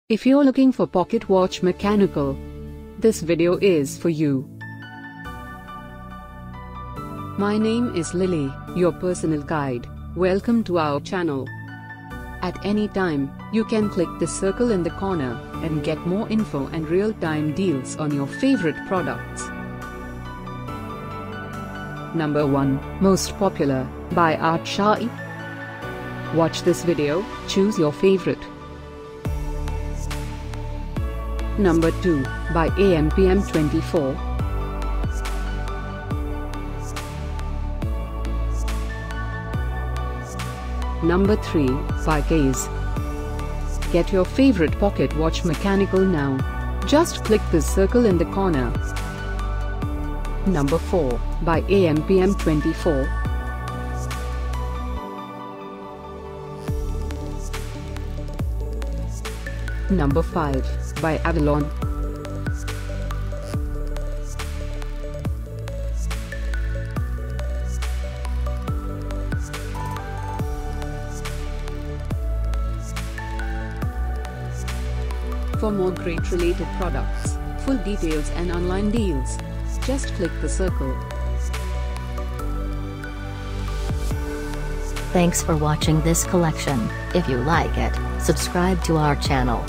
If you're looking for pocket watch mechanical, this video is for you. My name is Lily, your personal guide. Welcome to our channel. At any time, you can click the circle in the corner and get more info and real-time deals on your favorite products. Number 1, Most Popular, by Artshai. Watch this video, choose your favorite. Number 2, by AMPM24. Number 3, by Case. Get your favorite pocket watch mechanical now. Just click the circle in the corner. Number 4, by AMPM24. Number 5, by Avalon. For more great related products, full details and online deals, just click the circle. Thanks for watching this collection. If you like it, subscribe to our channel.